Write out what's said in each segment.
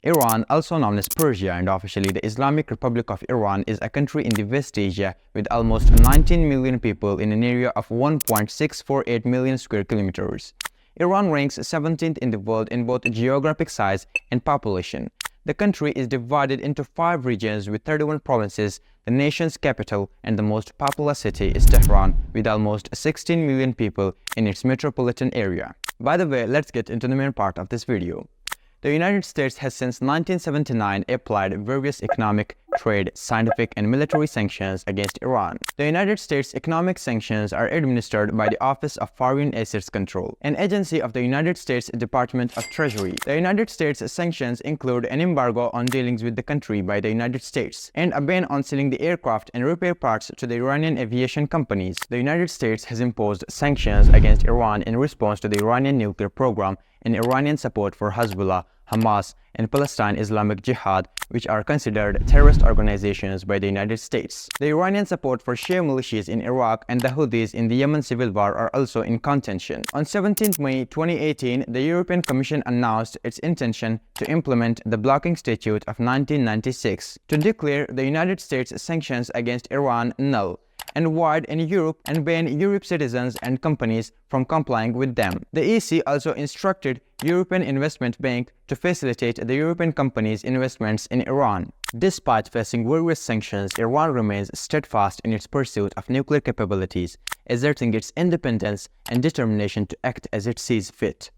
Iran, also known as Persia and officially the Islamic Republic of Iran, is a country in the West Asia with almost 19 million people in an area of 1.648 million square kilometers. Iran ranks 17th in the world in both geographic size and population. The country is divided into 5 regions with 31 provinces. The nation's capital and the most populous city is Tehran, with almost 16 million people in its metropolitan area. By the way, let's get into the main part of this video. The United States has since 1979 applied various economic, trade, scientific, and military sanctions against Iran. The United States economic sanctions are administered by the Office of Foreign Assets Control, an agency of the United States Department of Treasury. The United States sanctions include an embargo on dealings with the country by the United States and a ban on selling the aircraft and repair parts to the Iranian aviation companies. The United States has imposed sanctions against Iran in response to the Iranian nuclear program and Iranian support for Hezbollah, Hamas, and Palestine Islamic Jihad, which are considered terrorist organizations by the United States. The Iranian support for Shia militias in Iraq and the Houthis in the Yemen civil war are also in contention. On 17 May 2018, the European Commission announced its intention to implement the Blocking Statute of 1996 to declare the United States sanctions against Iran null and void in Europe and ban Europe citizens and companies from complying with them. The EC also instructed European Investment Bank to facilitate the European companies' investments in Iran. Despite facing various sanctions, Iran remains steadfast in its pursuit of nuclear capabilities, asserting its independence and determination to act as it sees fit.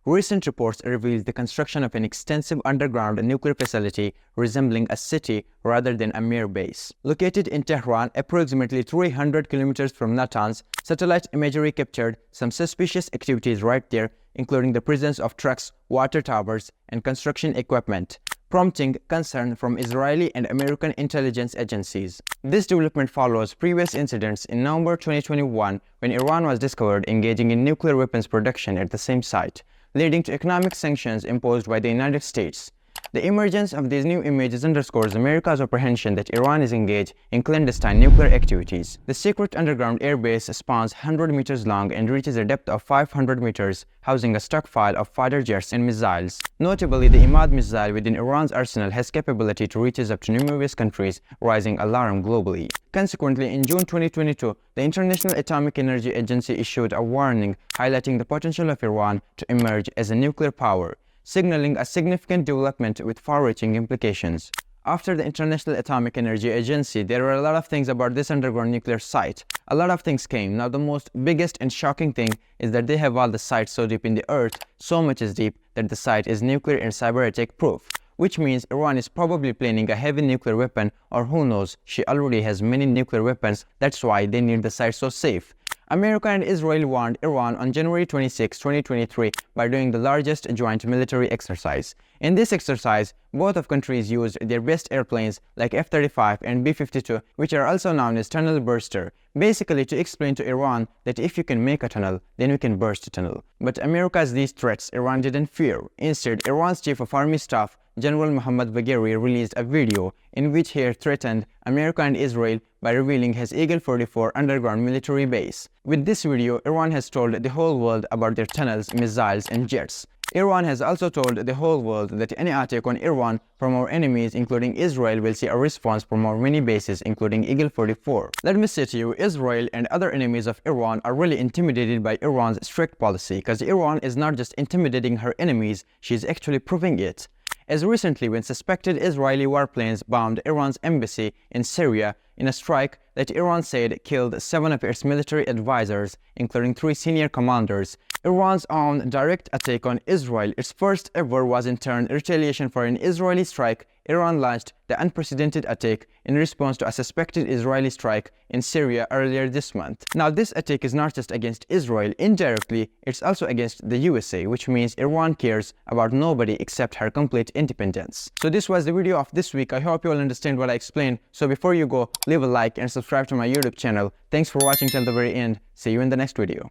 Recent reports reveal the construction of an extensive underground nuclear facility resembling a city rather than a mere base. Located in Tehran, approximately 300 kilometers from Natanz, satellite imagery captured some suspicious activities right there, including the presence of trucks, water towers, and construction equipment, prompting concern from Israeli and American intelligence agencies. This development follows previous incidents in November 2021 when Iran was discovered engaging in nuclear weapons production at the same site, leading to economic sanctions imposed by the United States. The emergence of these new images underscores America's apprehension that Iran is engaged in clandestine nuclear activities. The secret underground airbase spans 100 meters long and reaches a depth of 500 meters, housing a stockpile of fighter jets and missiles. Notably, the Imad missile within Iran's arsenal has capability to reach up to numerous countries, raising alarm globally. Consequently, in June 2022, the International Atomic Energy Agency issued a warning highlighting the potential of Iran to emerge as a nuclear power, signaling a significant development with far-reaching implications. After the International Atomic Energy Agency, there were a lot of things about this underground nuclear site. A lot of things came. Now the biggest and shocking thing is that they have all the sites so deep in the earth, so much is deep that the site is nuclear and cyber attack proof. Which means Iran is probably planning a heavy nuclear weapon, or who knows, she already has many nuclear weapons, that's why they need the site so safe. America and Israel warned Iran on January 26, 2023 by doing the largest joint military exercise. In this exercise, both of countries used their best airplanes like F-35 and B-52, which are also known as tunnel burster, basically to explain to Iran that if you can make a tunnel, then we can burst a tunnel. But America's these threats Iran didn't fear. Instead, Iran's Chief of Army Staff, General Mohammad Bagheri, released a video in which he threatened America and Israel by revealing his Eagle 44 underground military base. With this video, Iran has told the whole world about their tunnels, missiles, and jets. Iran has also told the whole world that any attack on Iran from our enemies, including Israel, will see a response from our many bases, including Eagle 44. Let me say to you, Israel and other enemies of Iran are really intimidated by Iran's strict policy, because Iran is not just intimidating her enemies, she is actually proving it. As recently when suspected Israeli warplanes bombed Iran's embassy in Syria in a strike that Iran said killed 7 of its military advisors, including 3 senior commanders. Iran's own direct attack on Israel, its first ever, was in turn retaliation for an Israeli strike. Iran launched the unprecedented attack in response to a suspected Israeli strike in Syria earlier this month. Now, this attack is not just against Israel. Indirectly, it's also against the USA, which means Iran cares about nobody except her complete independence. So this was the video of this week. I hope you all understand what I explained. So before you go, leave a like and subscribe to my YouTube channel. Thanks for watching till the very end. See you in the next video.